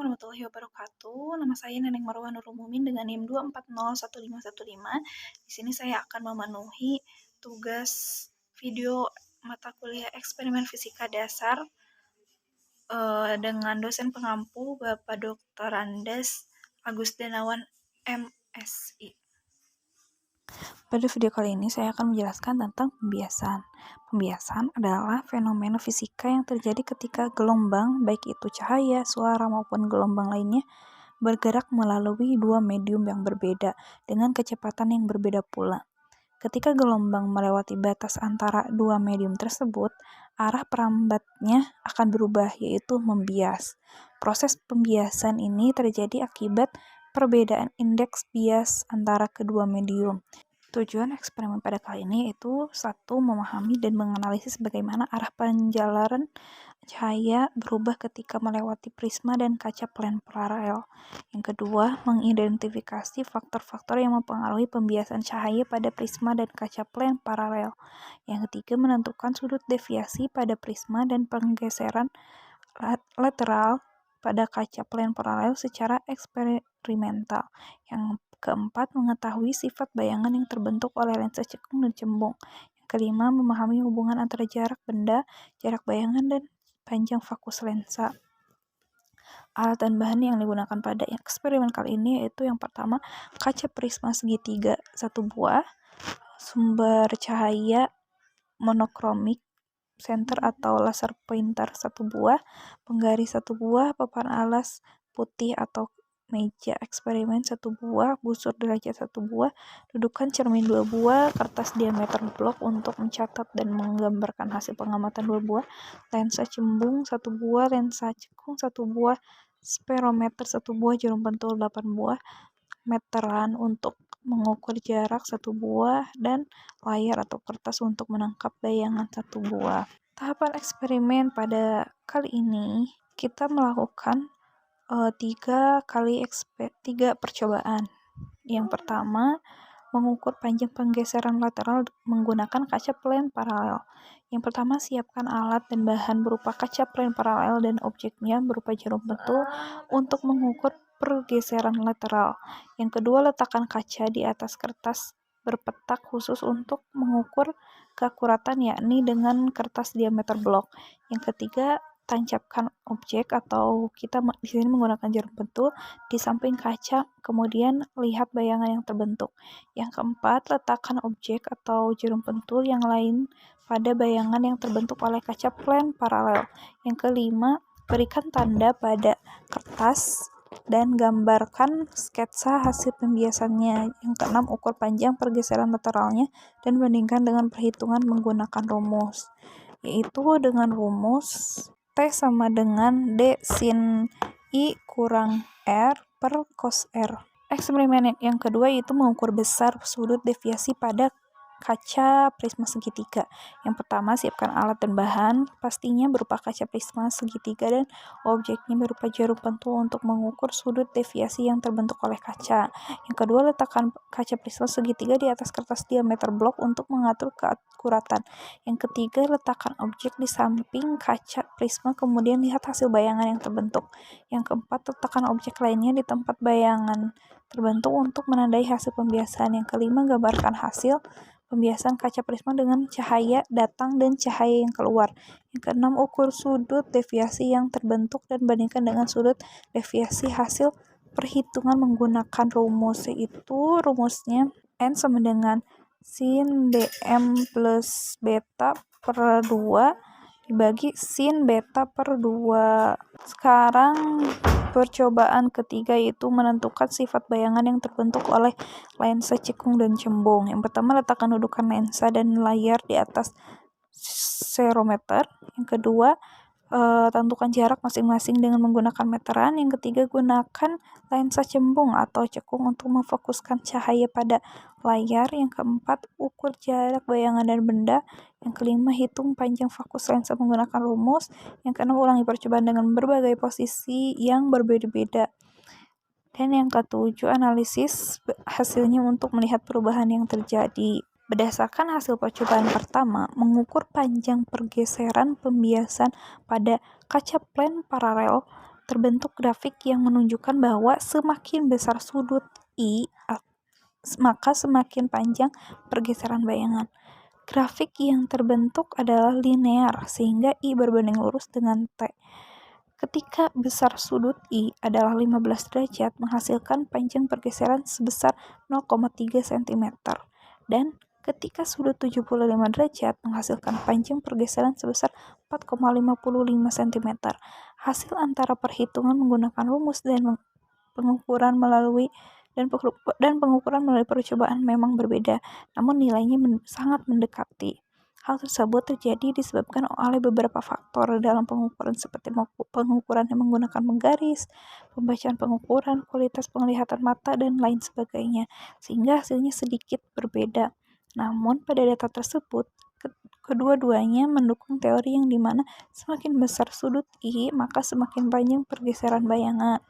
warahmatullahi wabarakatuh. Nama saya Neneng Marwah Nurul Mumin dengan NIM 2401515. Di sini saya akan memenuhi tugas video mata kuliah eksperimen fisika dasar dengan dosen pengampu Bapak Dr. Andes Agus Danawan MSI. Pada video kali ini saya akan menjelaskan tentang pembiasan. Pembiasan adalah fenomena fisika yang terjadi ketika gelombang, baik itu cahaya, suara, maupun gelombang lainnya, bergerak melalui dua medium yang berbeda dengan kecepatan yang berbeda pula. Ketika gelombang melewati batas antara dua medium tersebut, arah perambatnya akan berubah, yaitu membias. Proses pembiasan ini terjadi akibat perbedaan indeks bias antara kedua medium. Tujuan eksperimen pada kali ini yaitu 1. Memahami dan menganalisis bagaimana arah penjalaran cahaya berubah ketika melewati prisma dan kaca plane paralel. Yang kedua, mengidentifikasi faktor-faktor yang mempengaruhi pembiasan cahaya pada prisma dan kaca plane paralel. Yang ketiga, menentukan sudut deviasi pada prisma dan penggeseran lateral pada kaca plane paralel secara eksperimental. Yang keempat, mengetahui sifat bayangan yang terbentuk oleh lensa cekung dan cembung. Yang kelima, memahami hubungan antara jarak benda, jarak bayangan, dan panjang fokus lensa. Alat dan bahan yang digunakan pada eksperimen kali ini yaitu yang pertama, kaca prisma segitiga 1 buah, sumber cahaya monokromik center atau laser pointer 1 buah, penggaris 1 buah, papan alas putih atau meja eksperimen 1 buah, busur derajat 1 buah, dudukan cermin 2 buah, kertas diameter blok untuk mencatat dan menggambarkan hasil pengamatan 2 buah, lensa cembung 1 buah, lensa cekung 1 buah, sperometer 1 buah, jarum pentul 8 buah, meteran untuk mengukur jarak 1 buah, dan layar atau kertas untuk menangkap bayangan 1 buah. Tahapan eksperimen pada kali ini kita melakukan 3 percobaan. Yang pertama, mengukur panjang penggeseran lateral menggunakan kaca plane paralel. Yang pertama, siapkan alat dan bahan berupa kaca plane paralel dan objeknya berupa jarum pentul untuk mengukur pergeseran lateral. Yang kedua, letakkan kaca di atas kertas berpetak khusus untuk mengukur keakuratan, yakni dengan kertas diameter blok. Yang ketiga, tancapkan objek atau kita di sini menggunakan jarum pentul di samping kaca, kemudian lihat bayangan yang terbentuk. Yang keempat, letakkan objek atau jarum pentul yang lain pada bayangan yang terbentuk oleh kaca plane paralel. Yang kelima, berikan tanda pada kertas dan gambarkan sketsa hasil pembiasannya. Yang keenam, ukur panjang pergeseran lateralnya dan bandingkan dengan perhitungan menggunakan rumus, yaitu dengan rumus T sama dengan D sin I kurang R per cos R. Eksperimen yang kedua yaitu mengukur besar sudut deviasi pada kaca prisma segitiga. Yang pertama, siapkan alat dan bahan, pastinya berupa kaca prisma segitiga dan objeknya berupa jarum pentul untuk mengukur sudut deviasi yang terbentuk oleh kaca. Yang kedua, letakkan kaca prisma segitiga di atas kertas diameter blok untuk mengatur keakuratan. Yang ketiga, letakkan objek di samping kaca prisma, kemudian lihat hasil bayangan yang terbentuk. Yang keempat, letakkan objek lainnya di tempat bayangan terbentuk untuk menandai hasil pembiasan. Yang kelima, gambarkan hasil pembiasan kaca prisma dengan cahaya datang dan cahaya yang keluar. Yang keenam, ukur sudut deviasi yang terbentuk dan bandingkan dengan sudut deviasi hasil perhitungan menggunakan rumus, yaitu rumusnya N sama dengan sin dm plus beta per 2 dibagi sin beta per 2. Sekarang percobaan ketiga yaitu menentukan sifat bayangan yang terbentuk oleh lensa cekung dan cembung. Yang pertama, letakkan dudukan lensa dan layar di atas serometer. Yang kedua, tentukan jarak masing-masing dengan menggunakan meteran. Yang ketiga, gunakan lensa cembung atau cekung untuk memfokuskan cahaya pada layar. Yang keempat, ukur jarak bayangan dan benda. Yang kelima, hitung panjang fokus lensa menggunakan rumus. Yang keenam, ulangi percobaan dengan berbagai posisi yang berbeda-beda. Dan yang ketujuh, analisis hasilnya untuk melihat perubahan yang terjadi. Berdasarkan hasil percobaan pertama, mengukur panjang pergeseran pembiasan pada kaca plane paralel terbentuk grafik yang menunjukkan bahwa semakin besar sudut I, maka semakin panjang pergeseran bayangan. Grafik yang terbentuk adalah linear, sehingga I berbanding lurus dengan T. Ketika besar sudut I adalah 15 derajat, menghasilkan panjang pergeseran sebesar 0,3 cm. Dan ketika sudut 75 derajat, menghasilkan panjang pergeseran sebesar 4,55 cm. Hasil antara perhitungan menggunakan rumus dan pengukuran melalui percobaan memang berbeda, namun nilainya sangat mendekati. Hal tersebut terjadi disebabkan oleh beberapa faktor dalam pengukuran seperti pengukuran yang menggunakan menggaris, pembacaan pengukuran, kualitas penglihatan mata, dan lain sebagainya, sehingga hasilnya sedikit berbeda. Namun pada data tersebut, kedua-duanya mendukung teori yang dimana semakin besar sudut I, maka semakin panjang pergeseran bayangan.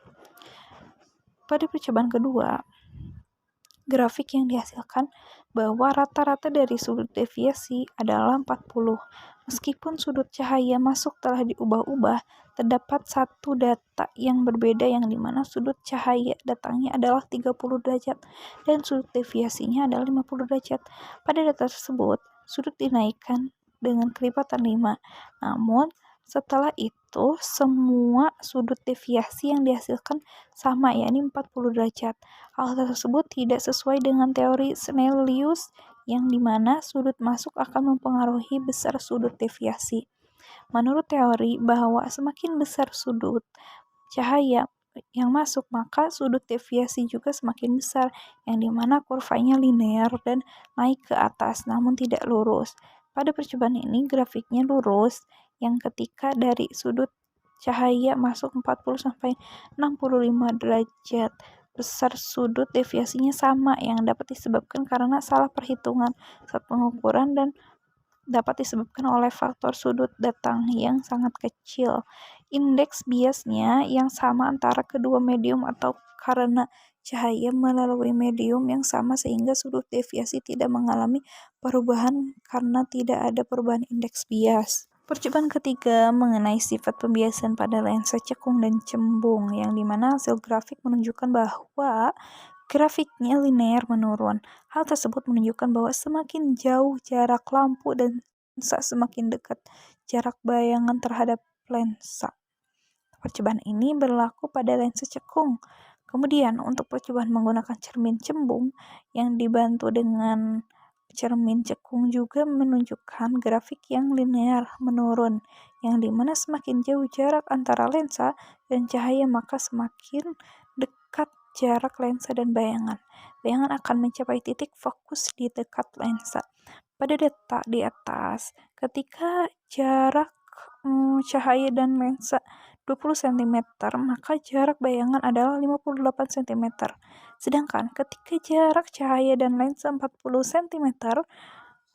Pada percobaan kedua, grafik yang dihasilkan bahwa rata-rata dari sudut deviasi adalah 40. Meskipun sudut cahaya masuk telah diubah-ubah, terdapat satu data yang berbeda yang dimana sudut cahaya datangnya adalah 30 derajat dan sudut deviasinya adalah 50 derajat. Pada data tersebut, sudut dinaikkan dengan kelipatan 5. Namun, setelah itu, semua sudut deviasi yang dihasilkan sama, yakni 40 derajat. Hal tersebut tidak sesuai dengan teori Snellius, yang dimana sudut masuk akan mempengaruhi besar sudut deviasi. Menurut teori bahwa semakin besar sudut cahaya yang masuk, maka sudut deviasi juga semakin besar, yang dimana kurvanya linear dan naik ke atas, namun tidak lurus. Pada percobaan ini, grafiknya lurus, yang ketika dari sudut cahaya masuk 40-65 derajat. Besar sudut deviasinya sama, yang dapat disebabkan karena salah perhitungan saat pengukuran dan dapat disebabkan oleh faktor sudut datang yang sangat kecil. Indeks biasnya yang sama antara kedua medium atau karena cahaya melalui medium yang sama sehingga sudut deviasi tidak mengalami perubahan karena tidak ada perubahan indeks bias. Percobaan ketiga mengenai sifat pembiasan pada lensa cekung dan cembung, yang dimana hasil grafik menunjukkan bahwa grafiknya linear menurun. Hal tersebut menunjukkan bahwa semakin jauh jarak lampu dan lensa, semakin dekat jarak bayangan terhadap lensa. Percobaan ini berlaku pada lensa cekung. Kemudian untuk percobaan menggunakan cermin cembung yang dibantu dengan cermin cekung juga menunjukkan grafik yang linear menurun, yang dimana semakin jauh jarak antara lensa dan cahaya maka semakin dekat jarak lensa dan bayangan. Bayangan akan mencapai titik fokus di dekat lensa. Pada data di atas, ketika jarak cahaya dan lensa 20 cm, maka jarak bayangan adalah 58 cm. Sedangkan ketika jarak cahaya dan lensa 40 cm,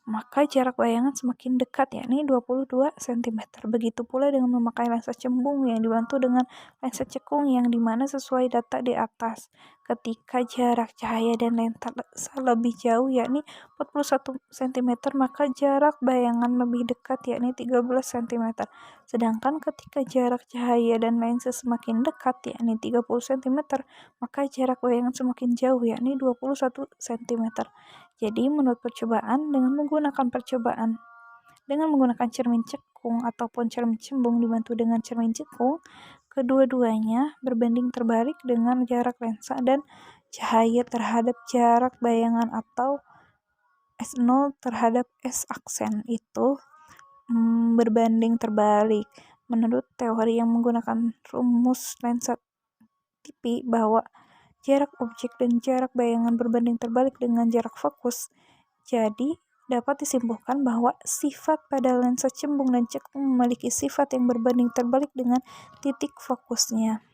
maka jarak bayangan semakin dekat, yakni 22 cm. Begitu pula dengan memakai lensa cembung yang dibantu dengan lensa cekung, yang dimana sesuai data di atas, ketika jarak cahaya dan lensa lebih jauh, yakni 41 cm, maka jarak bayangan lebih dekat, yakni 13 cm. Sedangkan ketika jarak cahaya dan lensa semakin dekat, yakni 30 cm, maka jarak bayangan semakin jauh, yakni 21 cm. Jadi menurut percobaan dengan menggunakan cermin cekung ataupun cermin cembung dibantu dengan cermin cekung, kedua-duanya berbanding terbalik dengan jarak lensa dan cahaya terhadap jarak bayangan atau S0 terhadap S aksen itu berbanding terbalik. Menurut teori yang menggunakan rumus lensa tipi bahwa jarak objek dan jarak bayangan berbanding terbalik dengan jarak fokus, jadi dapat disimpulkan bahwa sifat pada lensa cembung dan cekung memiliki sifat yang berbanding terbalik dengan titik fokusnya.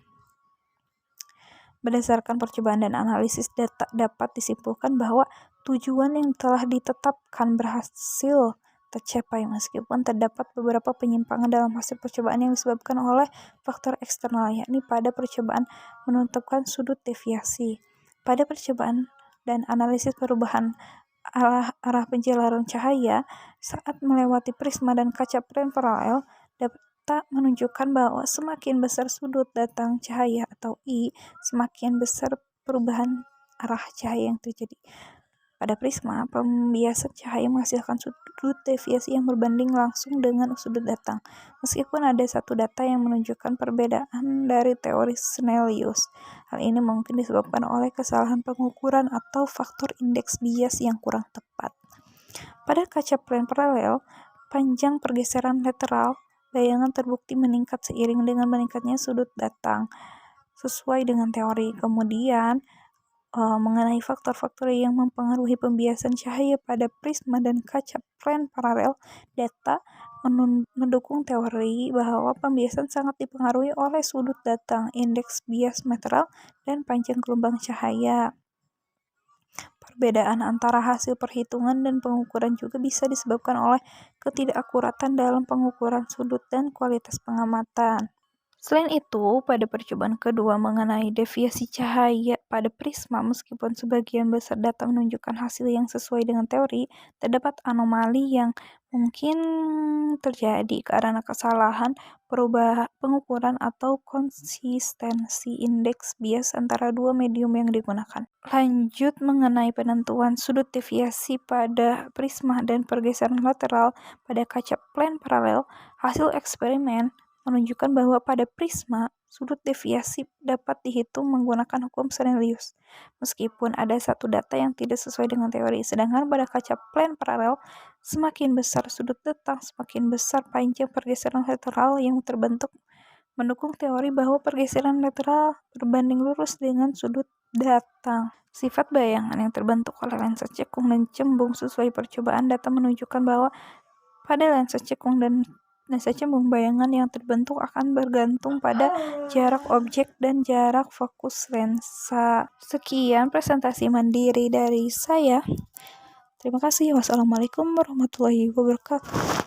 Berdasarkan percobaan dan analisis data, dapat disimpulkan bahwa tujuan yang telah ditetapkan berhasil tercapai meskipun terdapat beberapa penyimpangan dalam hasil percobaan yang disebabkan oleh faktor eksternal, yakni pada percobaan menentukan sudut deviasi. Pada percobaan dan analisis perubahan arah penjelaran cahaya saat melewati prisma dan kaca plane paralel, data menunjukkan bahwa semakin besar sudut datang cahaya atau I, semakin besar perubahan arah cahaya yang terjadi. Pada prisma, pembiasan cahaya menghasilkan sudut deviasi yang berbanding langsung dengan sudut datang, meskipun ada satu data yang menunjukkan perbedaan dari teori Snellius. Hal ini mungkin disebabkan oleh kesalahan pengukuran atau faktor indeks bias yang kurang tepat. Pada kaca plane paralel, panjang pergeseran lateral bayangan terbukti meningkat seiring dengan meningkatnya sudut datang, sesuai dengan teori. Kemudian, mengenai faktor-faktor yang mempengaruhi pembiasan cahaya pada prisma dan kaca plane paralel, data mendukung teori bahwa pembiasan sangat dipengaruhi oleh sudut datang, indeks bias lateral, dan panjang gelombang cahaya. Perbedaan antara hasil perhitungan dan pengukuran juga bisa disebabkan oleh ketidakakuratan dalam pengukuran sudut dan kualitas pengamatan. Selain itu, pada percobaan kedua mengenai deviasi cahaya pada prisma, meskipun sebagian besar data menunjukkan hasil yang sesuai dengan teori, terdapat anomali yang mungkin terjadi karena kesalahan pengukuran atau konsistensi indeks bias antara dua medium yang digunakan. Lanjut mengenai penentuan sudut deviasi pada prisma dan pergeseran lateral pada kaca plane paralel, hasil eksperimen menunjukkan bahwa pada prisma, sudut deviasi dapat dihitung menggunakan hukum Snellius, meskipun ada satu data yang tidak sesuai dengan teori. Sedangkan pada kaca plane paralel, semakin besar sudut datang, semakin besar panjang pergeseran lateral yang terbentuk, mendukung teori bahwa pergeseran lateral berbanding lurus dengan sudut datang. Sifat bayangan yang terbentuk oleh lensa cekung dan cembung sesuai percobaan data menunjukkan bahwa pada lensa cekung dan lensa cembung, bayangan yang terbentuk akan bergantung pada jarak objek dan jarak fokus lensa. Sekian presentasi mandiri dari saya. Terima kasih. Wassalamualaikum warahmatullahi wabarakatuh.